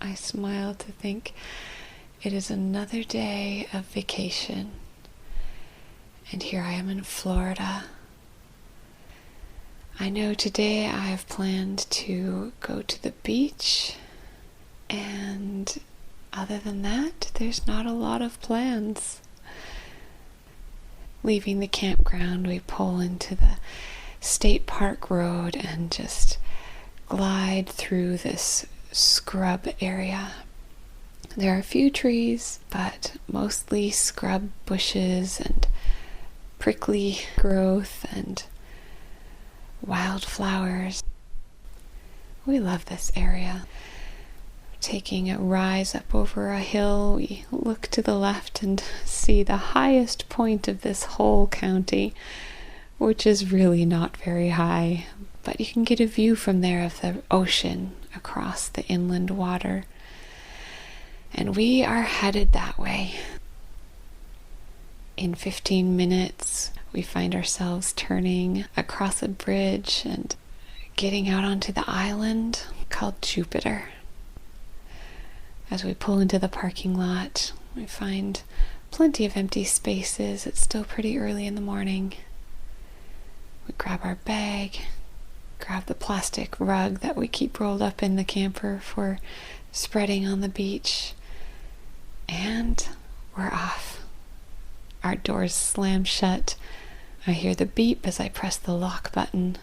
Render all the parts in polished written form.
I smile to think it is another day of vacation. And here I am in Florida. I know today I have planned to go to the beach, and other than that, there's not a lot of plans. Leaving the campground, we pull into the State Park Road and just glide through this scrub area. There are a few trees, but mostly scrub bushes and prickly growth and wildflowers. We love this area. Taking a rise up over a hill, we look to the left and see the highest point of this whole county, which is really not very high, but you can get a view from there of the ocean across the inland water. And we are headed that way. In 15 minutes, we find ourselves turning across a bridge and getting out onto the island called Jupiter. As we pull into the parking lot, we find plenty of empty spaces. It's still pretty early in the morning. We grab our bag, grab the plastic rug that we keep rolled up in the camper for spreading on the beach, and we're off. Our doors slam shut. I hear the beep as I press the lock button,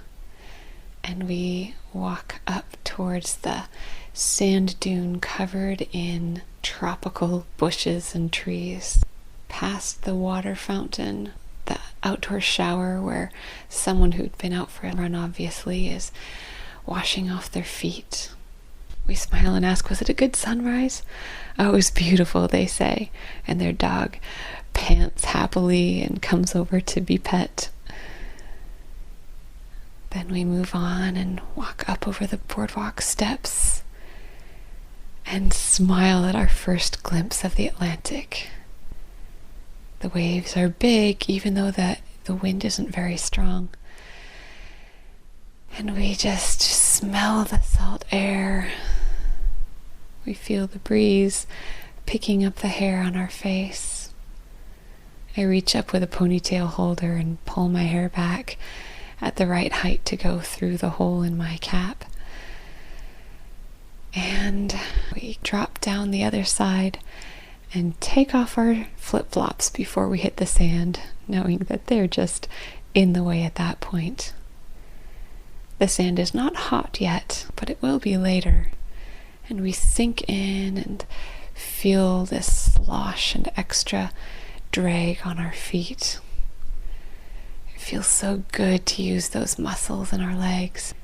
and we walk up towards the sand dune covered in tropical bushes and trees, past the water fountain, the outdoor shower where someone who'd been out for a run obviously is washing off their feet. We smile and ask, was it a good sunrise? Oh, it was beautiful, they say, and their dog pants happily and comes over to be pet. Then we move on and walk up over the boardwalk steps and smile at our first glimpse of the Atlantic. The waves are big, even though the wind isn't very strong. And we just smell the salt air. We feel the breeze picking up the hair on our face. I reach up with a ponytail holder and pull my hair back at the right height to go through the hole in my cap. And we drop down the other side and take off our flip-flops before we hit the sand, knowing that they're just in the way at that point. The sand is not hot yet, but it will be later. And we sink in and feel this slosh and extra drag on our feet. It feels so good to use those muscles in our legs.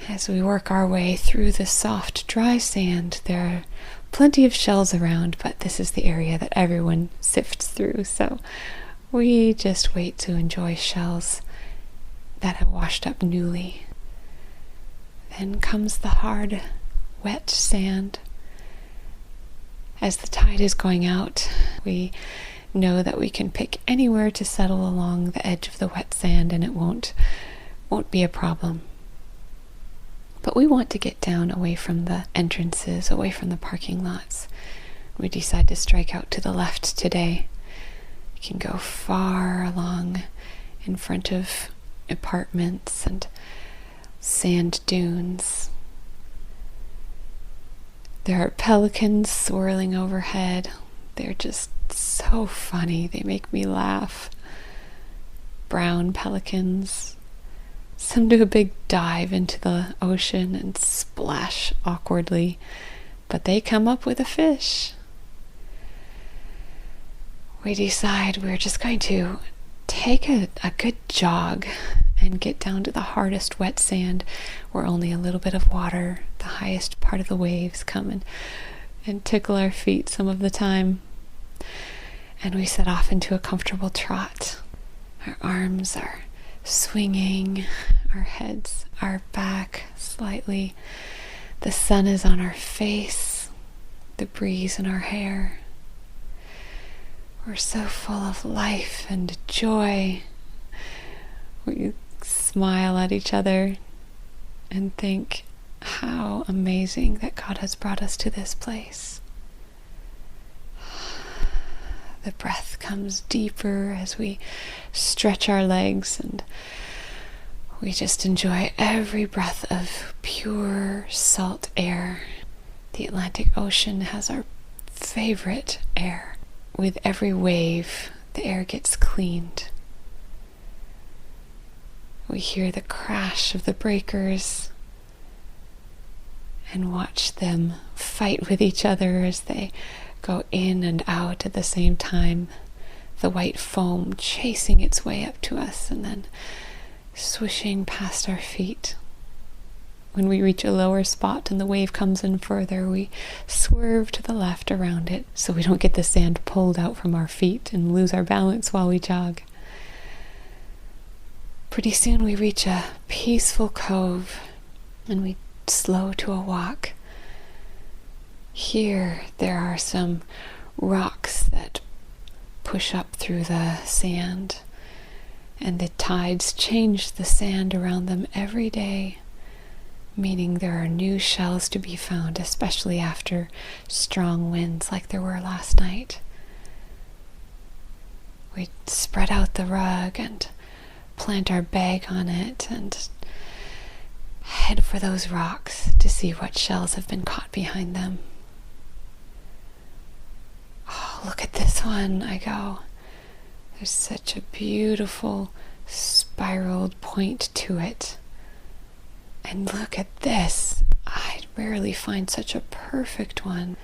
As we work our way through the soft, dry sand, there are plenty of shells around, but this is the area that everyone sifts through, so we just wait to enjoy shells that have washed up newly. Then comes the hard, wet sand. As the tide is going out, we know that we can pick anywhere to settle along the edge of the wet sand and it won't be a problem. But we want to get down away from the entrances, away from the parking lots. We decide to strike out to the left today. We can go far along in front of apartments and sand dunes. There are pelicans swirling overhead. They're just so funny. They make me laugh. Brown pelicans. Some do a big dive into the ocean and splash awkwardly, but they come up with a fish. We decide we're just going to take a good jog and get down to the hardest wet sand where only a little bit of water, the highest part of the waves, come and tickle our feet some of the time. And we set off into a comfortable trot. Our arms are swinging, our heads are back slightly. The sun is on our face, the breeze in our hair. We're so full of life and joy. We smile at each other and think, how amazing that God has brought us to this place. The breath comes deeper as we stretch our legs, and we just enjoy every breath of pure salt air. The Atlantic Ocean has our favorite air. With every wave, the air gets cleaned. We hear the crash of the breakers and watch them fight with each other as they go in and out at the same time. The white foam chasing its way up to us and then swishing past our feet. When we reach a lower spot and the wave comes in further, we swerve to the left around it so we don't get the sand pulled out from our feet and lose our balance while we jog. Pretty soon we reach a peaceful cove and we slow to a walk. Here there are some rocks that push up through the sand, and the tides change the sand around them every day, meaning there are new shells to be found, especially after strong winds like there were last night. We spread out the rug and plant our bag on it and head for those rocks to see what shells have been caught behind them. Oh, look at this one, I go. There's such a beautiful spiraled point to it. And look at this. I rarely find such a perfect one.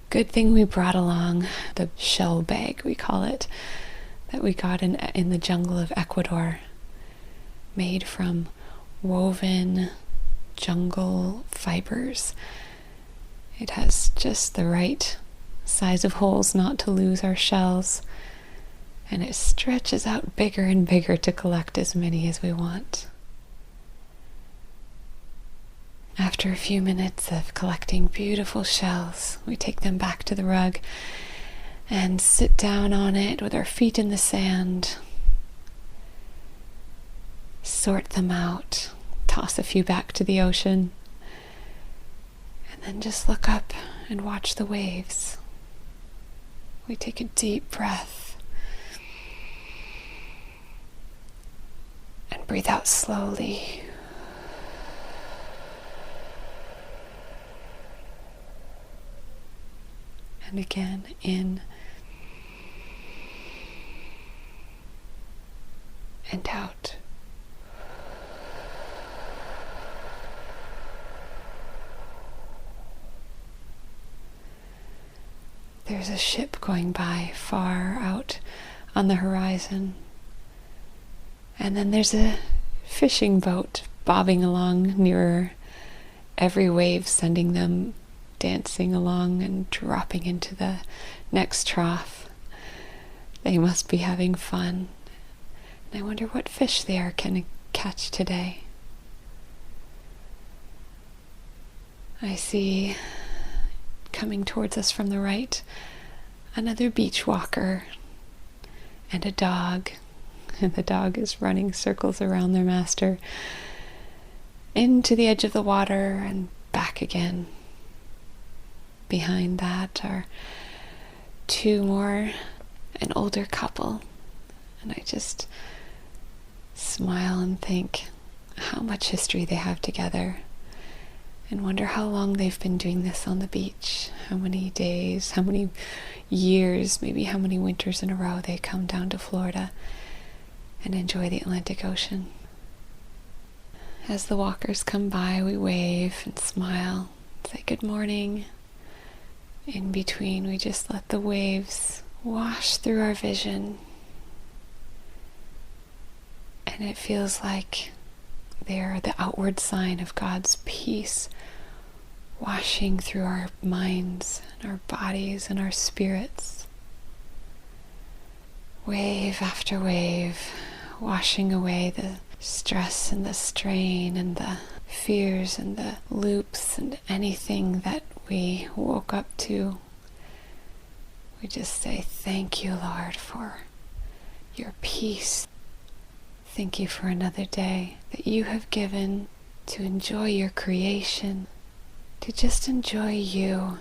Good thing we brought along the shell bag, we call it, that we got in the jungle of Ecuador, made from woven jungle fibers. It has just the right size of holes not to lose our shells, and it stretches out bigger and bigger to collect as many as we want. After a few minutes of collecting beautiful shells, we take them back to the rug and sit down on it with our feet in the sand, sort them out, toss a few back to the ocean, and then just look up and watch the waves. We take a deep breath and breathe out slowly. And again, in and out. There's a ship going by far out on the horizon. And then there's a fishing boat bobbing along nearer, every wave sending them dancing along and dropping into the next trough. They must be having fun. And I wonder what fish they are can catch today. I see coming towards us from the right another beach walker and a dog. And the dog is running circles around their master into the edge of the water and back again. Behind that are two more, an older couple, and I just smile and think how much history they have together and wonder how long they've been doing this on the beach, how many days, how many years, maybe how many winters in a row they come down to Florida and enjoy the Atlantic Ocean. As the walkers come by, we wave and smile, say good morning. In between, we just let the waves wash through our vision. And it feels like they are the outward sign of God's peace washing through our minds and our bodies and our spirits. Wave after wave, washing away the stress and the strain and the fears and the loops and anything that we woke up to. We just say, thank you, Lord, for your peace. Thank you for another day that you have given to enjoy your creation, to just enjoy you.